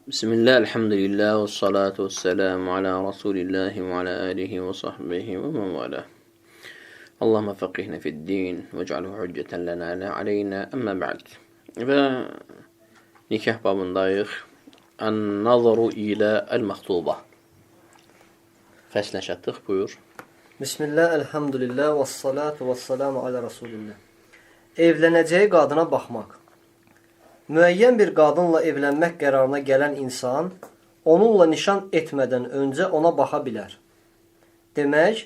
Bismillah, elhamdülillah, ve salatu ve selamu ala Resulillahi ve ala alihi ve sahbihi ve men valah. Allahümme fakihne fi'd-din ve cealhu hücceten lena la aleyna emme ba'd. Və nikah babındayıq. An-nazaru ilə el-məxtuba. Fəslə çatdıq, buyur. Bismillah, elhamdülillah, və salatu və selamu ala Resulillah. Evlənəcəyi qadına baxmaq. Müəyyən bir qadınla evlənmək qərarına gələn insan, onunla nişan etmədən öncə ona baxa bilər. Demək,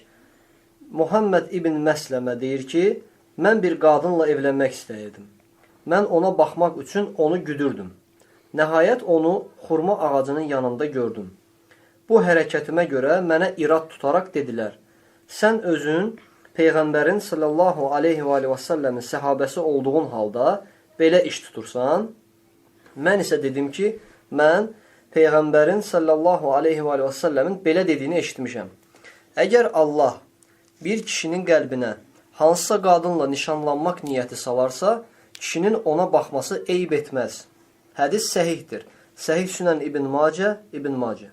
Muhammed ibn Məsləmə deyir ki, mən bir qadınla evlənmək istəyirdim. Mən ona baxmaq üçün onu güdürdüm. Nəhayət onu xurma ağacının yanında gördüm. Bu hərəkətimə görə mənə irad tutaraq dedilər, sən özün Peyğəmbərin sallallahu aleyhi və səlləmin səhabəsi olduğun halda belə iş tutursan, mən isə dedim ki, mən Peyğəmbərin sallallahu aleyhi və səlləmin belə dediyini eşitmişəm. Əgər Allah bir kişinin qəlbinə hansısa qadınla nişanlanmaq niyyəti salarsa, kişinin ona baxması eyb etməz. Hədis səhihdir. Səhih Sünən İbn Macə, İbn Macə.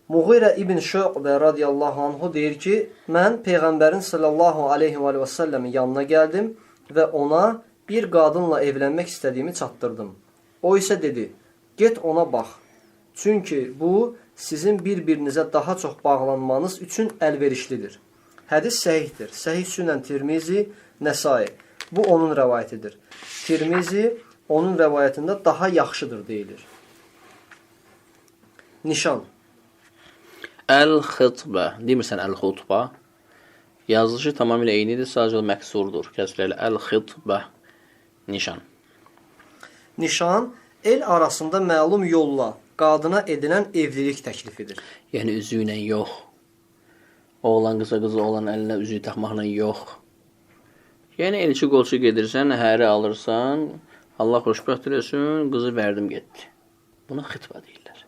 Muğirə İbn Şu'bə radiyallahu anhu deyir ki, mən Peyğəmbərin sallallahu aleyhi və səlləmin yanına gəldim və ona bir qadınla evlənmək istədiyimi çatdırdım. O isə dedi, get ona bax. Çünki bu, sizin bir-birinizə daha çox bağlanmanız üçün əlverişlidir. Hədis səhihdir. Səhih Sünən Tirmizi, Nəsai. Bu, onun rəvayətidir. Tirmizi, onun rəvayətində daha yaxşıdır deyilir. Nişan. Əl-xıtbə. Demirsən əl-xutbə. Yazılışı tamamilə eynidir, sadəcə məqsurdur. Kəsrəli əl-xıtbə. Nişan. Nişan, el arasında məlum yolla qadına edilən evlilik təklifidir. Yəni, üzü ilə yox. Oğlan qıza, qızı olan əlinə üzüyü taxmaqla yox. Yəni, elçi qolçu gedirsən, həri alırsan, Allah xoşbəxt eləsin, qızı verdim getdi. Buna xıtbə deyirlər.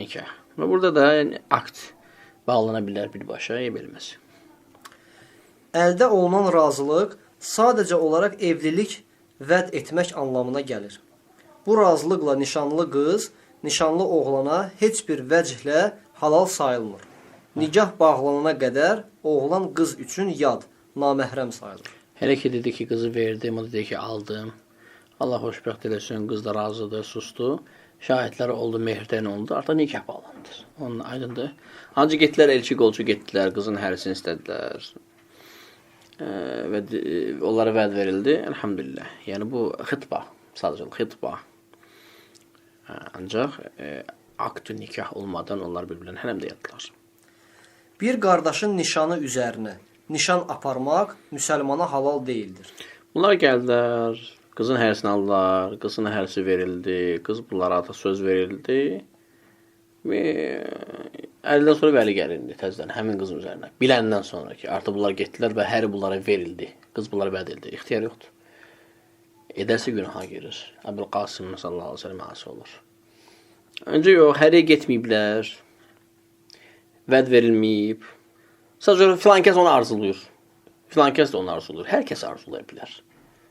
Nikah. Və burada da yəni, akt bağlana bilər birbaşa, bilməz. Əldə olunan razılıq sadəcə olaraq evlilik vəd etmək anlamına gəlir. Bu razılıqla nişanlı qız, nişanlı oğlana heç bir vəcihlə halal sayılmır. Nikah bağlanana qədər oğlan qız üçün yad, naməhrəm sayılır. Hələ ki, dedi ki, qızı verdim, o dedi ki, aldım. Allah xoşbəxt eləsin, qız da razıdır, sustu. Şahidlər oldu, mehrdən oldu, artıq nikah bağlandı. Onun aydındır. Ancaq getdilər, elçi qolçu getdilər, qızın hərisini istədilər. Və onlara vəd verildi, elhamdülillah. Yəni, bu xıtba, sadəcə xıtba. Ancaq akt-ü nikah olmadan onlar bir-birlərini hələm deyədilər. Bir qardaşın nişanı üzərinə nişan aparmaq müsəlmana halal deyildir. Bunlar gəldilər, qızın hərisini aldılar, qızın hərisi verildi, qız bunlara artıq söz verildi və 50-dən sonra vəli gəlindi təzədən həmin qızın üzərinə. Biləndən sonra ki, artıq bunlar getdilər və həri bunlara verildi. Qız bunlara vəd edildi, ixtiyar yoxdur. Edərsə günaha girir. Əbul-Qasım sallallahu aleyhi ve sellem asi olur. Öncə yox, həriyə getməyiblər, vəd verilməyib. Sadəcə filan kəs onu arzuluyur. Filan kəs də onu arzuluyur. Hər kəs arzulaya bilər.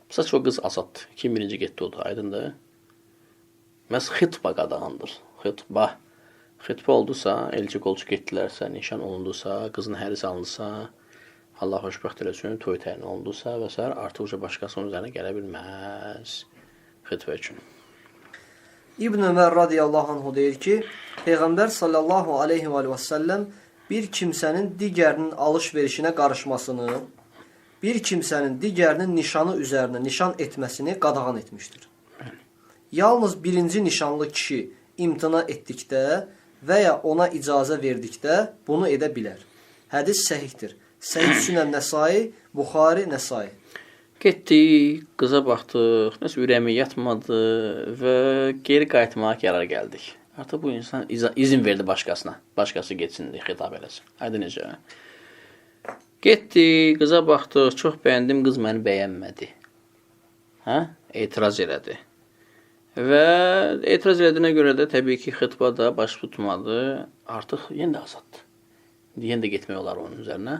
Sadəcə o qız azaddır. Kim birinci getdi odur, aydındır. Məhz xıtba qadağandır. Xıtba. Xıtba oldusa, elçi qolçu getdilərsə, nişan olundusa, qızın hərisi alınsa, Allah xoşbəxt eləsin, toy təyin olundusa və s. artıq başqasının üzərinə gələ bilməz. Xıtbə üçün. İbn Ömər radiyallahu anhu deyir ki, Peyğəmbər sallallahu aleyhi və səlləm bir kimsənin digərinin alış-verişinə qarışmasını, bir kimsənin digərinin nişanı üzərinə nişan etməsini qadağan etmişdir. Yalnız birinci nişanlı kişi imtina etdikdə və ya ona icazə verdikdə bunu edə bilər. Hədis səhihdir. Səhih Sünən Nəsai, Buxari, Nəsai. Getdik, qıza baxdıq, nəsə ürəyimə yatmadı və geri qayıtmağa qərar gəldik. Artıq bu insan izin verdi başqasına. Başqası getsin deyə xitab eləsin. Haydi necə? Getdik, qıza baxdıq, çox bəyəndim, qız məni bəyənmədi. Etiraz elədi. Və etiraz elədiyinə görə də təbii ki, xıtba da baş tutmadı. Artıq yenə də azaddır. Yenə də getmək olar onun üzərinə.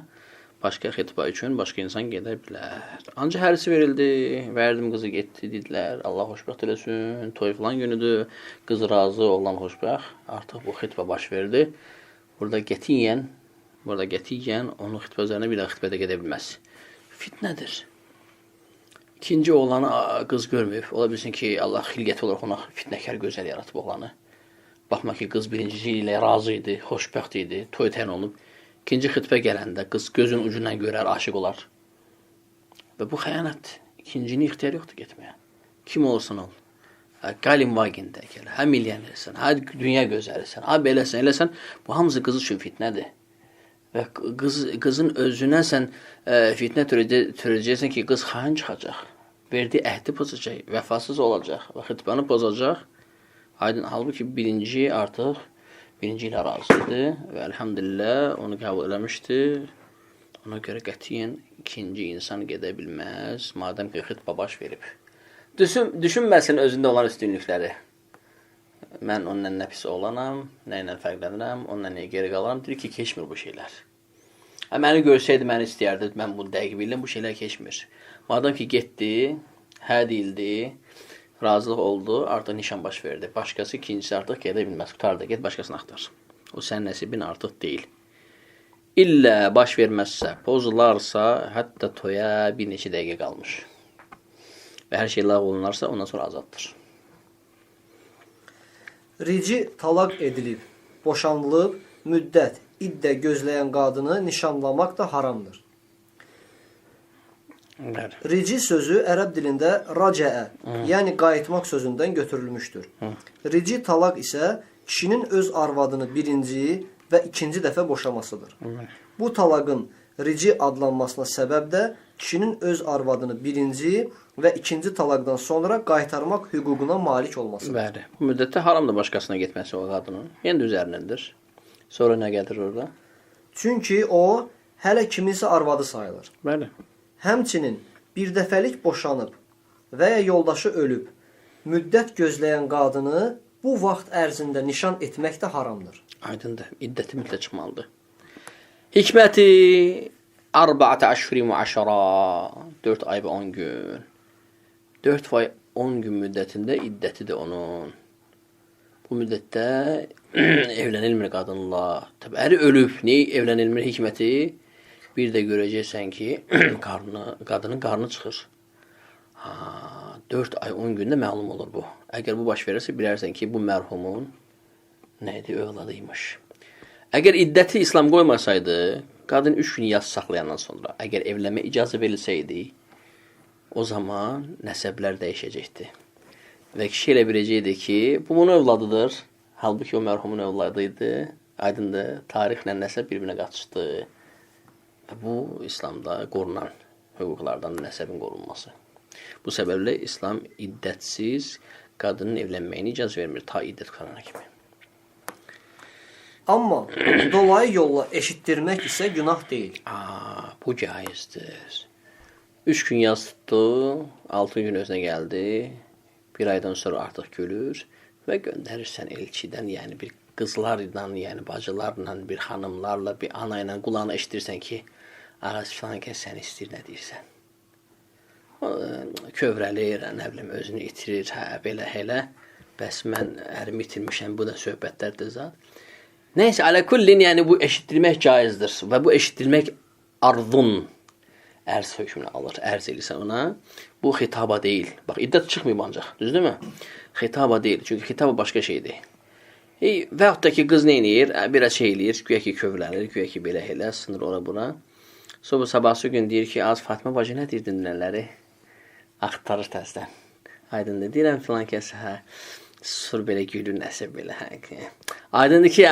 başqa xitbə üçün başqa insan gedə bilər. Ancaq hərsi verildi, verdim qızı getdi, dedilər. Allah xoşbəxt eləsin, toy falan günüdür. Qız razı, oğlan xoşbəxt. Artıq bu xitbə baş verdi. Burada qətiyyən onun xitbə üzərinə bir daha xitbədə gedə bilməz. Fitnədir. İkinci oğlanı qız görməyib. Ola bilsin ki, Allah xilqət olaraq ona fitnəkar gözəl yaratıb oğlanı. Baxma ki, qız birincisi ilə razı idi, xoşbəxt idi, toy təyin olunub. İkinci xitbə gələndə qız gözün ucundan görər, aşiq olar. Və bu xəyanətdir. İkincinin ixtiyarı yoxdur getməyə. Kim olursan ol. Qalin vagində gəl. Hə milyonersən, hə dünya gözəlisən, hə beləsən, eləsən. Bu hamısı qız üçün fitnədir. Və qızın özünə sən fitnə törədəcəksən ki, qız xain çıxacaq. Verdiyi əhdi pozacaq, vəfasız olacaq və xitbəni pozacaq. Aydın, halbuki birinci ilə razı idi və əlhamdülillah onu qəbul eləmişdi. Ona görə qətiyyən ikinci insan gedə bilməz, madəm ki, xitbə baş verib. Düşünməsin özündə olan üstünlükləri. Mən onunla nə pis olanam, nə ilə fərqlənirəm, onunla niyə geri qalaram, deyir ki, keçmir bu şeylər. Məni görsəydi, məni istəyərdi, mən bunu dəqiq bildim, bu şeylər keçmir. Madəm ki, getdi, hə deyildi, razılıq oldu, artıq nişan baş verdi. Başqası ikincisi artıq gedə bilməz, qutardı, get başqasını axtar. O sənin nəsibin artıq deyil. İllə baş verməzsə, pozularsa, hətta toya bir neçə dəqiqə qalmış. Və hər şey ləğv olunarsa, ondan sonra azaddır. Rici talaq edilib, boşanılıb, müddət, iddə gözləyən qadını nişanlamaq da haramdır. Rici sözü ərəb dilində racəə, yəni qayıtmaq sözündən götürülmüşdür. Rici talaq isə kişinin öz arvadını birinci və ikinci dəfə boşamasıdır. Bu talaqın rici adlanmasına səbəb də kişinin öz arvadını birinci və ikinci talaqdan sonra qaytarmaq hüququna malik olmasıdır. Bəli. Bu müddətdə haramdır başqasına getməsi o qadının. Yəni üzərindəndir. Sonra nə gəlir orada? Çünki o hələ kiminsə arvadı sayılır. Bəli. Həmçinin bir dəfəlik boşanıb və ya yoldaşı ölüb, müddət gözləyən qadını bu vaxt ərzində nişan etmək də haramdır. Aydındır. İddəti müddət çıxmalıdır. Hikməti 4 əşhuri müəşşara 4 ay və 10 gün. 4 ay 10 gün müddətində iddətidir onun. Bu müddətdə evlənilmir qadınla. Təbii, əri ölüb. Niyə evlənilmir hikməti? Bir də görəcəksən ki, qadının qarnı çıxır. 4 ay 10 gündə məlum olur bu. Əgər bu baş verirsə, bilərsən ki, bu mərhumun neydi, övladıymış. Əgər iddəti İslam qoymasaydı, qadın 3 gün yas saxlayandan sonra, əgər evlənmə icazə verilsəydi, o zaman nəsəblər dəyişəcəkdi. Və kişi elə biləcəkdi ki, bu bunun övladıdır. Halbuki o mərhumun övladıydı. Aydındır, tarixlə nəsəb bir-birinə qaçışdı. Bu, İslamda qorunan hüquqlardan nəsəbin qorunması. Bu səbəblə İslam iddətsiz qadının evlənməyini icazə vermir, ta iddət qurana kimi. Amma dolayı yolla eşitdirmək isə günah deyil. Bu caizdir. 3 gün yaz tutdu, 6 gün özünə gəldi, bir aydan sonra artıq gülür və göndərirsən elçidən, yəni bir qızlarla, yəni bacılarla, bir xanımlarla, bir ana ilə qulağına eşidirsən ki, ağız filan ki, sən istəyir, nə deyirsən? Kövrəlir, nə bilim, özünü itirir, belə, elə. Bəs mən ərimi itirmişəm, bu da söhbətlərdir zat. Neysə, aləkullin, yəni bu eşitdirmək caizdir və bu eşitdirmək arzun, ərz hökmünü alır, ərz edirsən ona. Bu xitaba deyil. Bax, iddət çıxmayıb ancaq, düzdürmü? Xitaba deyil, çünki xitaba başqa şeydir. Və yaxud da ki, qız nə eləyir? Biraz şey eləyir, güya ki kövrəlir, güya ki belə elə, sınır ora buna. Sonra sabahsı gün deyir ki, az Fatma bacı nə deyirdin nələri? Axtarır təzdən. Aydındır, deyirəm filan kəs, hə, sur belə gülür, nəsə belə, hə. Aydındır ki,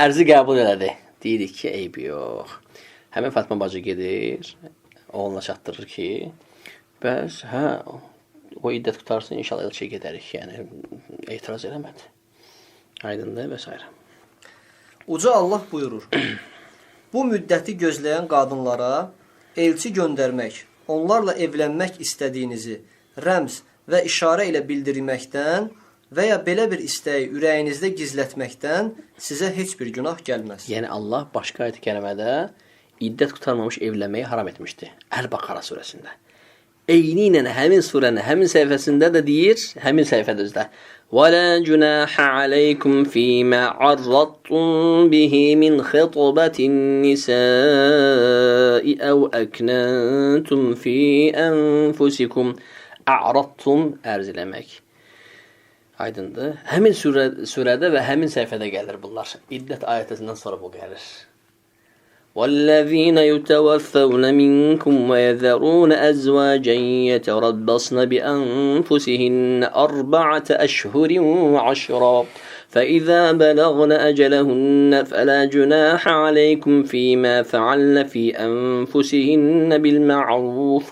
ərzi qəbul elədi. Deyirik ki, eybi yox. Həmin Fatma bacı gedir, oğluna çatdırır ki, bəs, hə, o iddət qutarsın, inşallah elçiyə gedərik, yəni, etiraz eləmədi. Aydındır və s. Uca Allah buyurur, bu müddəti gözləyən qadınlara elçi göndərmək, onlarla evlənmək istədiyinizi rəmz və işarə ilə bildirməkdən və ya belə bir istəyi ürəyinizdə gizlətməkdən sizə heç bir günah gəlməz. Yəni Allah başqa ayət-i kərimədə iddət qurtarmamış evlənməyi haram etmişdi. Əl-Baqara surəsində. Eyni ilə həmin surənin həmin səhifəsində də deyir, həmin səhifədə özdə. وَلَا جُنَاحَ عَلَيْكُمْ فِيمَا عَرَّضْتُمْ بِهِ مِنْ خِطْبَةِ النِّسَاءِ أَوْ أَكْنَنْتُمْ فِي أَنْفُسِكُمْ أَعْرَضْتُمْ ərz eləmək. Aydındır. Həmin surədə və həmin səhifədə gəlir bunlar. İddət ayətəsindən sonra bu gəlir. وَالَّذِينَ يُتَوَفَّوْنَ مِنْكُمْ وَيَذَرُونَ أَزْوَاجًا يَتَرَبَّصْنَ بِأَنفُسِهِنَّ أَرْبَعَةَ أَشْهُرٍ وَعَشْرًا فَإِذَا بَلَغْنَ أَجَلَهُنَّ فَلَا جُنَاحَ عَلَيْكُمْ فِيمَا فَعَلْنَ فِي أَنفُسِهِنَّ بِالْمَعْرُوفِ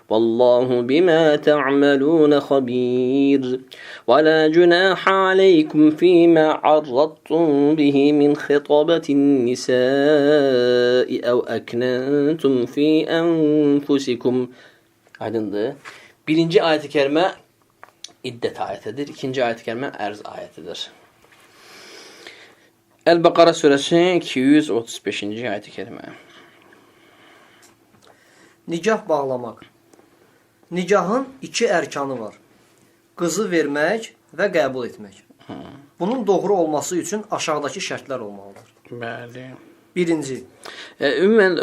وَاللَّهُ بِمَا تَعْمَلُونَ خَبِيرٌ وَلَا جُنَاحَ عَلَيْكُمْ فِيمَا عَرَّضْتُمْ بِهِ مِنْ خِطْبَةِ النِّسَاءِ أَوْ أَكْنَنْتُمْ فِي أَنْفُسِكُمْ. Aydındır. Birinci ayət-i kərimə iddət ayətidir. İkinci ayət-i kərimə ərz ayətidir. Əl-Baqara surəsi 235-ci ayət-i kərimə. Nikah bağlamaq. Nikahın iki ərkanı var. Qızı vermək və qəbul etmək. Bunun doğru olması üçün aşağıdakı şərtlər olmalıdır. Bəli. Birinci. Ümumən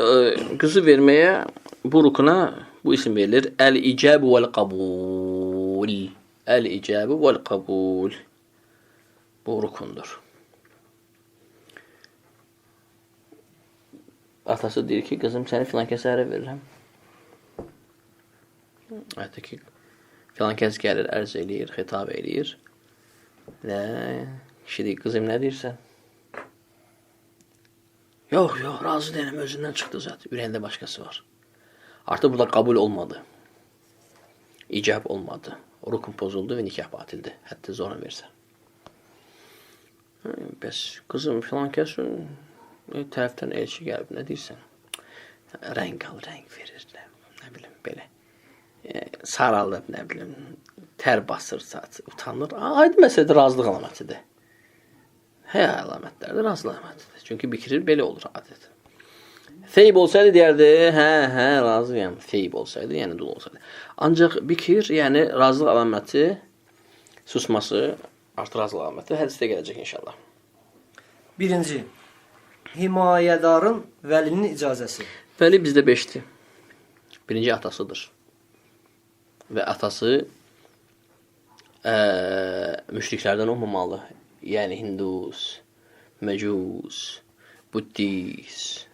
qızı verməyə bu rukuna bu isim verilir. Əl-icəbu vəl-qabul. Əl-icəbu vəl-qabul. Bu rukundur. Atası deyir ki, qızım səni filan kəsərə verirəm. Hətta ki, filan kəs gəlir, ərz eləyir, xitab eləyir. Və kişi deyir, qızım nə deyirsən? Yox, razı deyiləm, özündən çıxdı zaten. Ürəyində başqası var. Artıq burada qabul olmadı. İcab olmadı. Rukun pozuldu və nikah batildir. Hətta zorla versən. Bəs qızım filan kəs tərəfdən elçi gəlib, nə deyirsən? Rəng al, rəng verir, nə bilim, belə. Saralıb, nə bilim, tər basır, utanır. Aydın məsələdə razılıq əlamətidir. Əlamətlərdir, razılıq əlamətidir. Çünki bikrir belə olur adət. Feyb olsaydı deyərdi, razıyam. Feyb olsaydı, yəni dul olsaydı. Ancaq bikir, yəni razılıq əlaməti, susması, artıq razılıq əlaməti hədisdə gələcək inşallah. Birinci. Himayədarın vəlinin icazəsi. Vəli bizdə 5-dir. Birinci atasıdır. Və atası müşriklərdən olmamalı. Yəni hindus, məcus, buddist,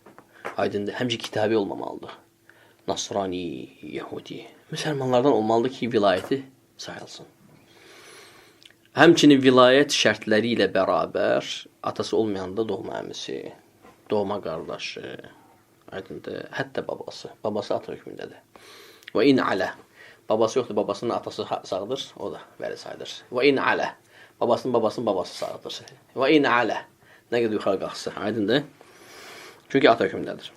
aydındır. Həmçə kitabi olmamalıdır. Nasrani, Yahudi. Müsəlmanlardan olmalıdır ki, vilayəti sayılsın. Həmçinin vilayət şərtləri ilə bərabər atası olmayanda doğma əmisi, doğma qardaşı, aydındır. Hətta babası. Babası ata hökmündədir. Və in alə. Babası yoxdur, babasının atası sağdır, o da vəli sayılır. Və in alə. Babasının babası sağdır. Və in alə. Nə qədər yuxarı qalxsa, aydındır. Çünki ata hökmündədir.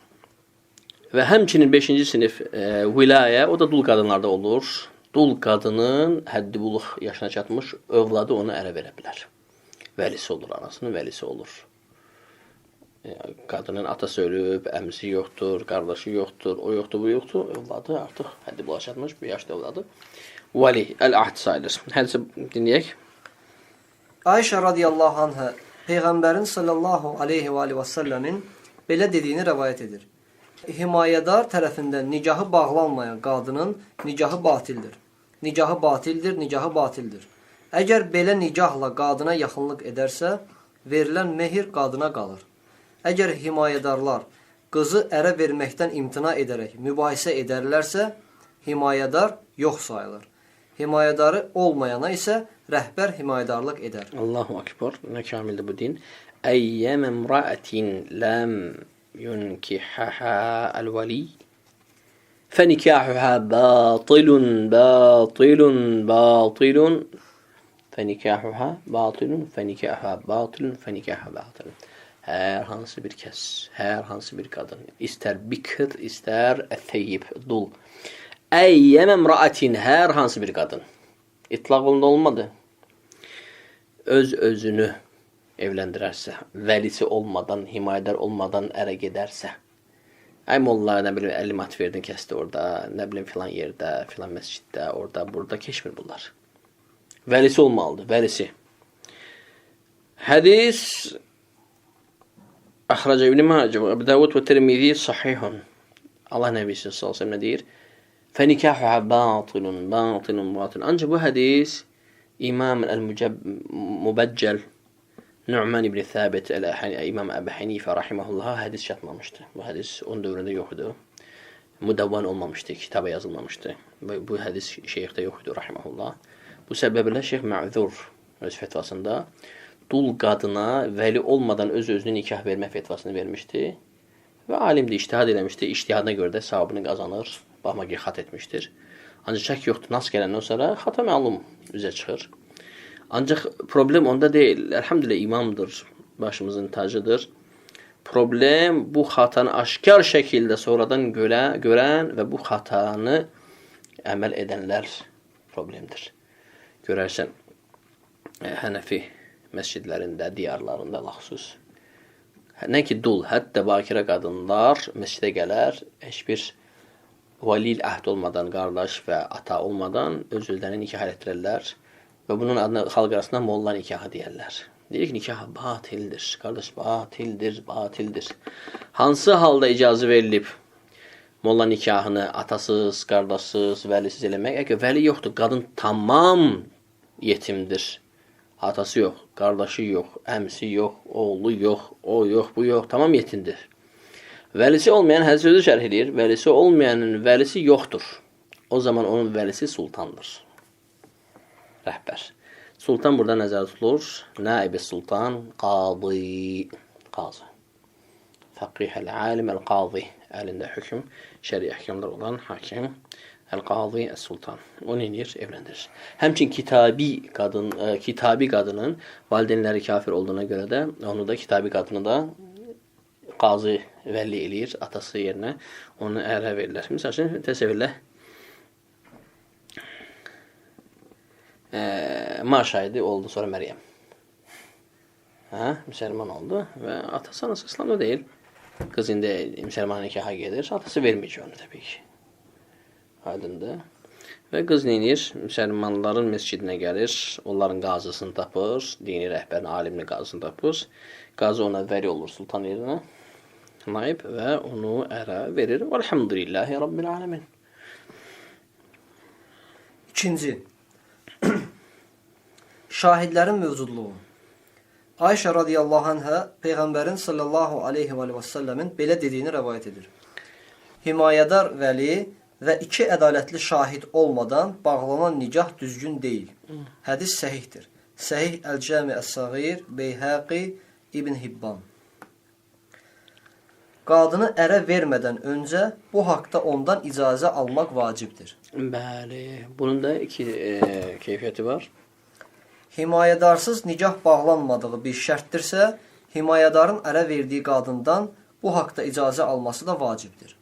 Və həmçinin 5-ci sinif vilayə, o da dul qadınlarda olur. Dul qadının həddi buluq yaşına çatmış, övladı onu ərə verə bilər. Vəlisi olur, anasının vəlisi olur. Qadının atası ölüb, əmisi yoxdur, qardaşı yoxdur, o yoxdur, bu yoxdur. Övladı artıq həddi buluğa çatmış, bir yaşlı övladı. Vəli, əl-ahd sayılır. Hədisi dinləyək. Ayşə radiyallahu anhə Peyğəmbərin sallallahu aleyhi və səlləmin belə dediyini rəvayət edir. Himayədar tərəfindən nikahı bağlanmayan qadının nikahı batildir. Nikahı batildir, nikahı batildir. Əgər belə nikahla qadına yaxınlıq edərsə, verilən mehir qadına qalır. Əgər himayədarlar qızı ərə verməkdən imtina edərək mübahisə edərlərsə, himayədar yox sayılır. Himayədarı olmayana isə rəhbər himayədarlıq edər. Allahu akbar. Nə kamildir bu din. Əyyəm əmrəətin ləm yunkihəha əl-vəli fənikahühə batilun, batilun, batilun fənikahühə batilun, fənikahühə batilun, fənikahühə batilun. Hər hansı bir kəs, hər hansı bir qadın, istər bikr, istər ətheyib, dul. Əyyəm əmrəətin, hər hansı bir qadın. İtlaq olunda olmadı. Öz-özünü evləndirərsə, vəlisi olmadan, himayədar olmadan ərə gedərsə, Ay molla, nə bilim 50 mat verdin, kəsdi orada, nə bilim filan yerdə, filan məsciddə, orada, burada keçmir bunlar. Vəlisi olmalıdır, vəlisi. Hədis Əxrəcə İbn Macə və Əbu Davud və Tirmizi sahihun. Allah Nəbisi sallallahu əleyhi və səlləm deyir: "Fənikahuha batilun, batilun, batilun." Ancaq bu hədis İmam el-Mubeccel Nu'man ibn Thabit İmam Əbu Hanifə rahimehullah hədis çatmamışdı. Bu hədis onun dövründə yox idi. Mudavvan olmamışdı, kitaba yazılmamışdı. Bu hədis şeyxdə yox idi rahimehullah. Bu səbəblə şeyx mə'zur öz fetvasında dul qadına vəli olmadan öz-özünü nikah vermə fetvasını vermişdi. Və alim də ictihad eləmişdi. İctihadına görə də savabını qazanır. Baxma ki, xat etmişdir. Ancaq şək yoxdur. Nas gələndən sonra xata məlum üzə çıxır. Ancaq problem onda deyil. Elhamdülillah imamdır. Başımızın tacıdır. Problem bu xatanı aşkar şəkildə sonradan görən və bu xatanı əməl edənlər problemdir. Görərsən, Hənəfi məscidlərində, diyarlarında laxsus. Nə ki dul, hətta bakirə qadınlar məscidə gələr, heç bir valil əhd olmadan, qardaş və ata olmadan öz-özlərini nikah etdirərlər və bunun adına xalq arasında molla nikahı deyərlər. Deyir ki, nikah batildir, qardaş, batildir, batildir. Hansı halda icazə verilib molla nikahını atasız, qardaşsız, vəlisiz eləmək? Əgər vəli yoxdur, qadın tamam yetimdir. Atası yox, qardaşı yox, əmsi yox, oğlu yox, o yox, bu yox, tamam yetimdir. Vəlisi olmayan hədis sözü şərh edir. Vəlisi olmayanın vəlisi yoxdur. O zaman onun vəlisi sultandır. Rəhbər. Sultan burada nəzərdə tutulur. Naib-i sultan, qadi, qazı. Fəqih əl-alim, əl-qazi. Əlində hökm, şəri əhkamlar olan hakim. Əl-qazi, əl-sultan. O neyir? Evləndirir. Həmçin kitabi qadının valideynləri kafir olduğuna görə də onu da kitabi qadını da qazı vəlli eləyir atası yerinə. Onu ərə verirlər. Misal üçün, təsəvvürlə Maşaydı oldu sonra Məryəm. Müsəlman oldu və atası anası İslamda deyil. Qız indi müsəlman nikaha gedir. Atası verməyəcək onu təbii ki. Aydındır. Və qız neyir? Müsəlmanların məscidinə gəlir. Onların qazısını tapır. Dini rəhbərin, alimli qazısını tapır. Qazı ona vəli olur sultan yerinə. Naib və onu ərə verir. Elhamdülillahi Rabbil alemin. İkinci. Şahidlərin mövcudluğu. Ayşə radiyallahu anhə Peyğəmbərin sallallahu aleyhi və səlləmin belə dediyini rəvayət edir. Himayədar vəli və iki ədalətli şahid olmadan bağlanan nikah düzgün deyil. Hədis səhihdir. Səhih Əl-Cami Əs-Səğir, Beyhəqi, İbn Hibban. Qadını ərə vermədən öncə bu haqda ondan icazə almaq vacibdir. Bəli, bunun da iki keyfiyyəti var. Himayədarsız nikah bağlanmadığı bir şərtdirsə, himayədarın ərə verdiyi qadından bu haqda icazə alması da vacibdir.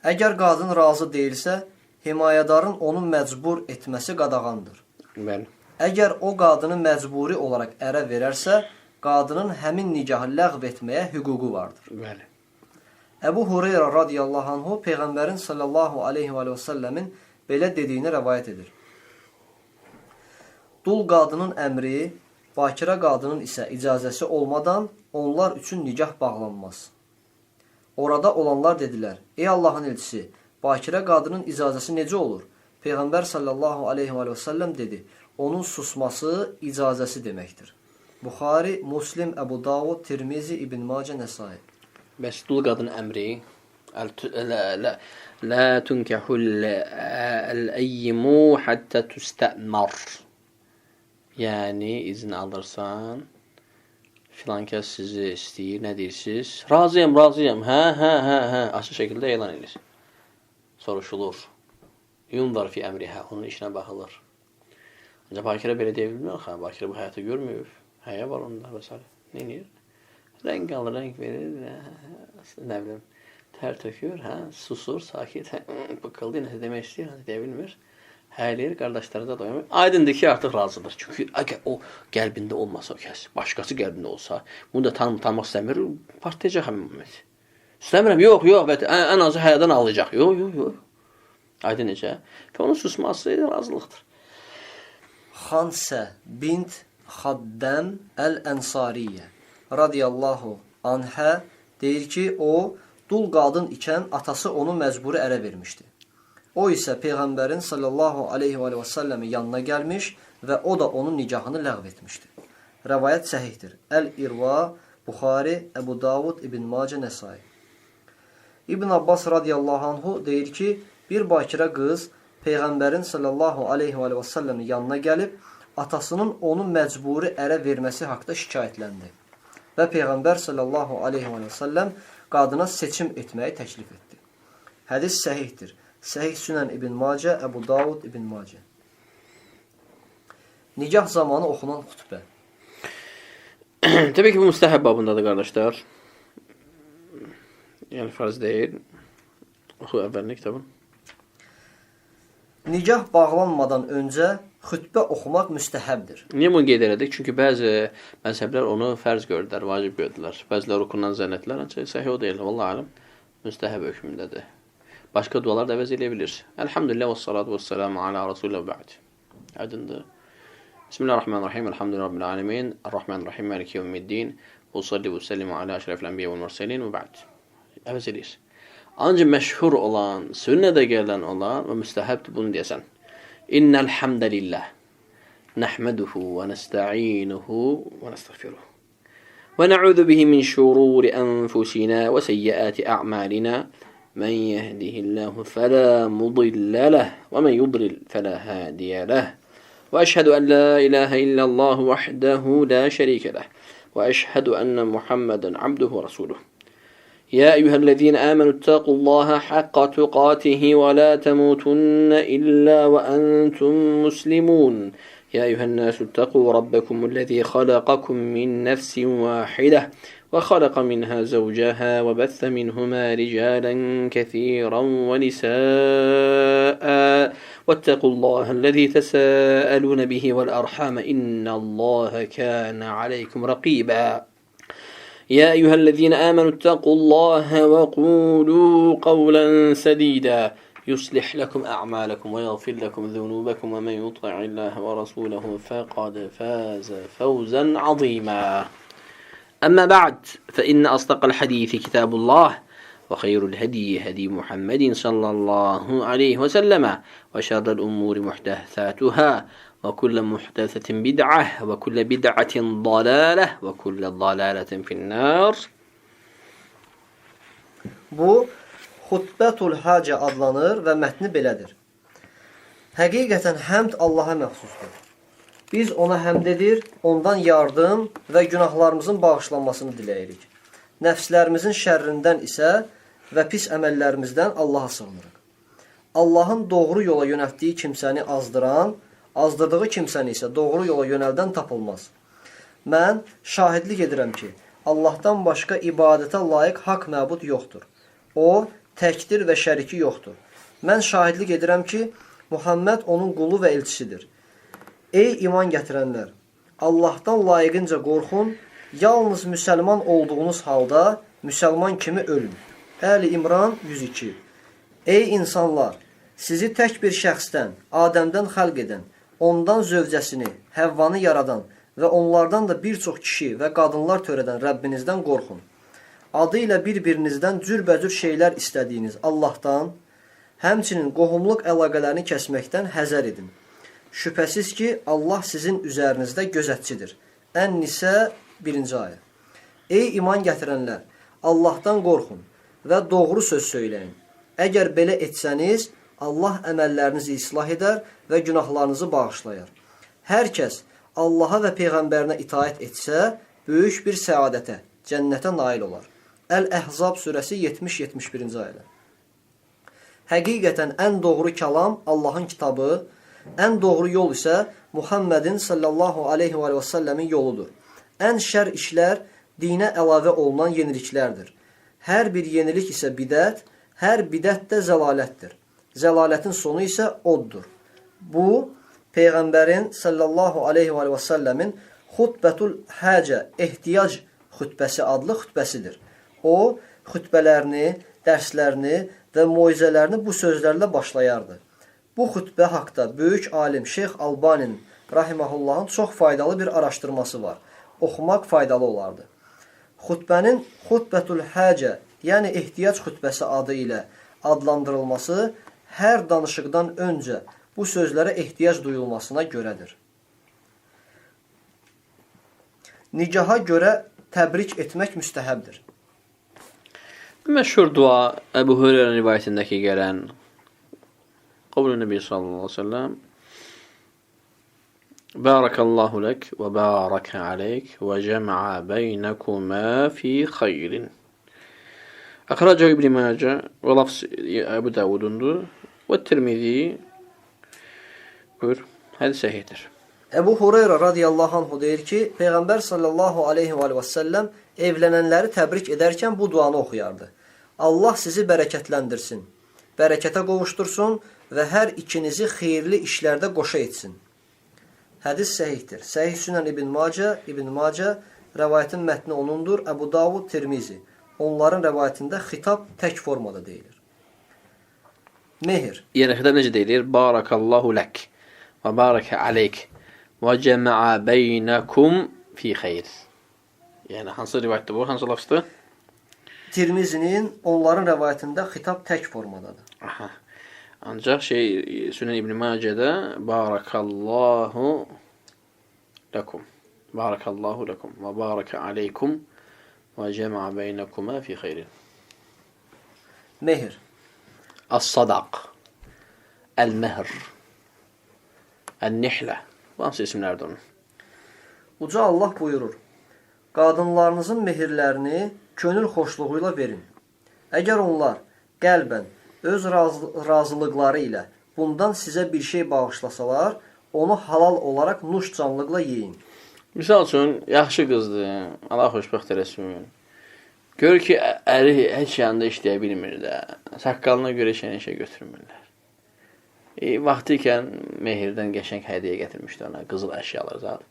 Əgər qadın razı deyilsə, himayədarın onu məcbur etməsi qadağandır. Bəli. Əgər o qadını məcburi olaraq ərə verərsə, qadının həmin nikahı ləğv etməyə hüququ vardır. Bəli. Əbu Hureyra radiyallahu anhu Peyğəmbərin sallallahu aleyhi və səlləmin belə dediyini rəvayət edir. Dul qadının əmri, bakirə qadının isə icazəsi olmadan onlar üçün nikah bağlanmaz. Orada olanlar dedilər, ey Allahın elçisi, bakirə qadının icazəsi necə olur? Peyğəmbər sallallahu aleyhi və səlləm dedi, onun susması icazəsi deməkdir. Buxari, Muslim, Əbu Davud, Tirmizi, İbn Macə, Nəsai. Bəs dul qadın əmri Lə tunkəhul əl-əyyimu həttə tüstəmər. Yəni, izin alırsan, filan kəs sizi istəyir, nə deyirsiniz? Razıyam, razıyam, hə, açıq şəkildə elan edir. Soruşulur. Yunvar fi əmrihə, onun işinə baxılır. Ancaq bakirə belə deyə bilmir, bakirə bu həyatı görməyib, həyə var onda və s. Neyinir? Rəng alır, rəng verir, nə bilim, tər tökür, susur, sakit, bıqıldı, nəsə demək istəyir, deyə bilmir. Həliyir, qardaşları da doyamır. Aydındır ki, artıq razıdır. Çünki əgər o qəlbində olmasa o kəs, başqası qəlbində olsa, bunu da tanımaq istəmir, partlayacaq həmin moment. İstəmirəm, yox, ən azı həyədən alacaq. Yox. Aydın necə? Və onun susması razılıqdır. Xansə bint Xaddəm Əl-Ənsariyyə radiyallahu anhə deyir ki, o dul qadın ikən atası onu məcburi ərə vermişdi. O isə Peyğəmbərin sallallahu aleyhi və səlləmin yanına gəlmiş və o da onun nikahını ləğv etmişdi. Rəvayət səhihdir. Əl-İrva, Buxari, Əbu Davud, İbn Macə, Nəsai. İbn Abbas radiyallahu anhu deyir ki, bir bakirə qız Peyğəmbərin sallallahu aleyhi və səlləmin yanına gəlib, atasının onu məcburi ərə verməsi haqda şikayətləndi. Və Peyğəmbər sallallahu aleyhi və səlləm qadına seçim etməyi təklif etdi. Hədis səhihdir. Səhih Sünən İbn Macə, Əbu Davud, İbn Macə. Nikah zamanı oxunan xutbə. Təbii ki, bu müstəhəb babındadır, qardaşlar. Yəni, farz deyil. Oxu əvvəlini kitabın. Nikah bağlanmadan öncə xütbə oxumaq müstəhəbdir. Niyə bunu qeyd elədik? Çünki bəzi məzhəblər onu fərz gördülər, vacib gördülər. Bəzilər okundan zənn etdilər, ancaq səhih o deyil. Vallahi alim, müstəhəb hökmündədir. Başqa dualar da əvəz eləyə bilir. Elhamdülillah və salatu və selamu ala Rasulullah və ba'd. Aydındır. Bismillahirrahmanirrahim. Elhamdülillahi rabbil alamin. Errahmanirrahim. Maliki yevmiddin. Və salli və sellimu ala əşrefil enbiya və murselin və ba'd. Əvəz eləyir. Ancaq məşhur olan, sünnədə gələn olan və müstəhəbdir bunu deyəsən. İnnel hamdelillah. Nəhməduhu və nəstə'inuhu və nəstəğfiruhu. Və nə'udhu bihi min şururi anfusina və seyyiati a'malina. Men yehdihillahu fela mudilla leh ve men yudlil fela hadiye leh. Ve eşhedü en la ilahe illallah vahdehu la şerike leh. Ve eşhedü enne Muhammeden abduhu ve resuluh. يا أيها الذين آمنوا اتقوا الله حق تقاته ولا تموتن إلا وأنتم مسلمون يا أيها الناس اتقوا ربكم الذي خلقكم من نفس واحدة وخلق منها زوجها وبث منهما رجالا كثيرا ونساء واتقوا الله الذي تساءلون به والأرحام إن الله كان عليكم رقيبا يا أيها الذين آمنوا اتقوا الله وقولوا قولا سديدا يصلح لكم أعمالكم ويغفر لكم ذنوبكم ومن يطع الله ورسوله فقد فاز فوزا عظيما أما بعد فإن أصدق الحديث كتاب الله وخير الهدي هدي محمد صلى الله عليه وسلم وشر الأمور محدثاتها وكل محدثة بدعة وكل بدعة ضلالة وكل ضلالة في النار. Bu Xutbətul Hacə adlanır və mətni belədir. Həqiqətən həmd Allaha məxsusdur. Biz ona həmd edir, ondan yardım və günahlarımızın bağışlanmasını diləyirik. Nəfslərimizin şərrindən isə və pis əməllərimizdən Allaha sığınırıq. Allahın doğru yola yönəltdiyi kimsəni azdıran, azdırdığı kimsəni isə doğru yola yönəldən tapılmaz. Mən şahidlik edirəm ki, Allahdan başqa ibadətə layiq haqq məbud yoxdur. O, təkdir və şəriki yoxdur. Mən şahidlik edirəm ki, Muhammed onun qulu və elçisidir. Ey iman gətirənlər! Allahdan layiqincə qorxun, yalnız müsəlman olduğunuz halda müsəlman kimi ölün. Əli İmran 102. Ey insanlar! Sizi tək bir şəxsdən, Adəmdən xəlq edən, ondan zövcəsini, Həvvanı yaradan və onlardan da bir çox kişi və qadınlar törədən Rəbbinizdən qorxun. Adı ilə bir-birinizdən cürbəcür şeylər istədiyiniz Allahdan, həmçinin qohumluq əlaqələrini kəsməkdən həzər edin. Şübhəsiz ki, Allah sizin üzərinizdə gözətçidir. Ən-Nisə 1-ci ayə. Ey iman gətirənlər, Allahdan qorxun və doğru söz söyləyin. Əgər belə etsəniz, Allah əməllərinizi islah edər və günahlarınızı bağışlayar. Hər kəs Allaha və Peyğəmbərinə itaət etsə, böyük bir səadətə, cənnətə nail olar. Əl-Əhzab surəsi 70-71-ci ayələr. Həqiqətən ən doğru kəlam Allahın kitabı, ən doğru yol isə Muhammedin sallallahu aleyhi və səlləmin yoludur. Ən şər işlər dinə əlavə olunan yeniliklərdir. Hər bir yenilik isə bidət, hər bidət də zəlalətdir. Zəlalətin sonu isə oddur. Bu, Peyğəmbərin sallallahu aleyhi və səlləmin Xutbətul Həcə ehtiyac xütbəsi adlı xütbəsidir. O, xütbələrini, dərslərini və moizələrini bu sözlərlə başlayardı. Bu xütbə haqda böyük alim Şeyx Albanin rahiməhullahın çox faydalı bir araşdırması var. Oxumaq faydalı olardı. Xütbənin Xutbətul Həcə, yəni ehtiyac xütbəsi adı ilə adlandırılması hər danışıqdan öncə bu sözlərə ehtiyac duyulmasına görədir. Nigaha görə təbrik etmək müstəhəbdir. Məşhur dua Əbu Hüreyrənin rivayətindəki gələn Qavlu Nəbi sallallahu aleyhi ve sellem Barakallahu lek ve baraka aleyk ve cema'a beynekuma fi hayrin. Akhracahu İbn Mace ve lafz Ebu Davud'undur ve Tirmizi. Buyur. Hadis sahihdir. Əbu Hüreyrə radiyallahu anhu deyir ki, Peyğəmbər sallallahu aleyhi və səlləm evlənənləri təbrik edərkən bu duanı oxuyardı. Allah sizi bərəkətləndirsin, bərəkətə qovuştursun və hər ikinizi xeyirli işlərdə qoşa etsin. Hədis səhihdir. Səhih Sünən İbn Macə rəvayətin mətni onundur. Əbu Davud, Tirmizi. Onların rəvayətində xitab tək formada deyilir. Mehr. Yəni xitab necə deyilir? Barakallahu lek və baraka aleyk və cema'a beynekum fi xeyr. Yəni hansı rivayətdir bu? Hansı lafzdır? Tirmizinin onların rəvayətində xitab tək formadadır. Aha. Ancaq Sünen İbn Mace'də Barakallahu lekum. Barakallahu lekum və baraka aleykum və cema'a beynekuma fi xeyrin. Mehr. As-sadaq, el-mehr, el-nihlə. Bu hansı isimlərdir onun? Uca Allah buyurur, qadınlarınızın mehirlərini könül xoşluğuyla verin. Əgər onlar qəlbən, öz razılıqları ilə bundan sizə bir şey bağışlasalar, onu halal olaraq nuş canlıqla yeyin. Misal üçün, yaxşı qızdır, Allah xoşbəxt eləsin. Gör ki, əri heç yanında işləyə bilmir də, saqqalına görə işə götürmürlər. Vaxtı ikən mehirdən qəşəng hədiyyə gətirmişdi ona, qızıl əşyalar zat.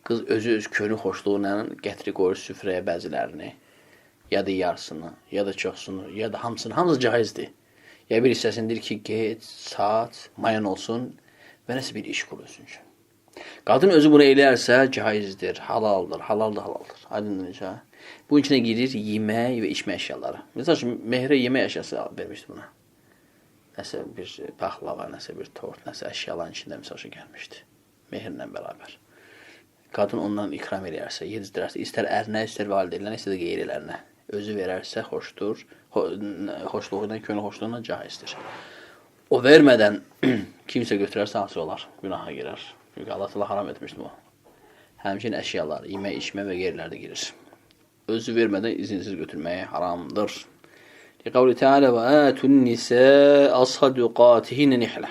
Qız özü öz könül xoşluğuyla gətirib qoyur süfrəyə bəzilərini, ya da yarısını, ya da çoxsunu, ya da hamısını, hamısı caizdir. Ya bir hissəsindir ki, get, saat, mayan olsun və nəsə bir iş qurulsun üçün. Qadın özü bunu eləyərsə, caizdir, halaldır, halaldır. Aydındır necə? Bunun içine girir yemək və içmə əşyaları. Məsələn, mehrə yemək əşyası vermişdi buna. Nəsə bir paxlava, nəsə bir tort, nəsə əşyaların içində məsələn gəlmişdi. Mehrlə bərabər. Qadın ondan ikram eləyərsə, yedizdirərsə, istər ərinə, istər valideynlərinə, istər də qeyrilərinə özü verərsə xoşdur, xoşluğuyla, könül xoşluğuyla caizdir. O vermədən kimsə götürərsə hansı olar? Günaha girer. Çünki Allah təala haram etmişdi bu. Həmçinin əşyalar, yemək, içmə və qeyrilər də girir. Özü vermədən izinsiz götürməyə haramdır. Liqavli Teala və ətun nisə as-saduqatihinə nihlə.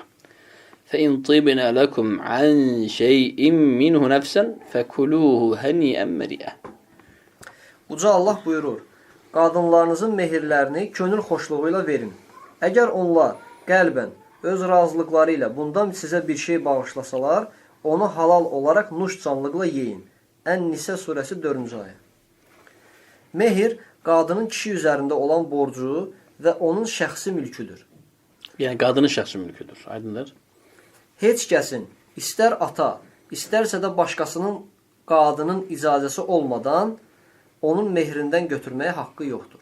فَإِنْ طِبْنَ لَكُمْ عَنْ شَيْءٍ مِّنْهُ نَفْسًا فَكُلُوهُ هَنِيئًا مَرِيئًا. Uca Allah buyurur, qadınlarınızın mehirlərini könül xoşluğuyla verin. Əgər onlar qəlbən, öz razılıqları ilə bundan sizə bir şey bağışlasalar, onu halal olaraq nuş canlıqla yeyin. Ən-Nisə surəsi 4-cü ayə. Mehir, qadının kişi üzərində olan borcu və onun şəxsi mülküdür. Yəni, qadının şəxsi mülküdür, aydındır. Heç kəsin, istər ata, istərsə də başqasının qadının icazəsi olmadan onun mehrindən götürməyə haqqı yoxdur.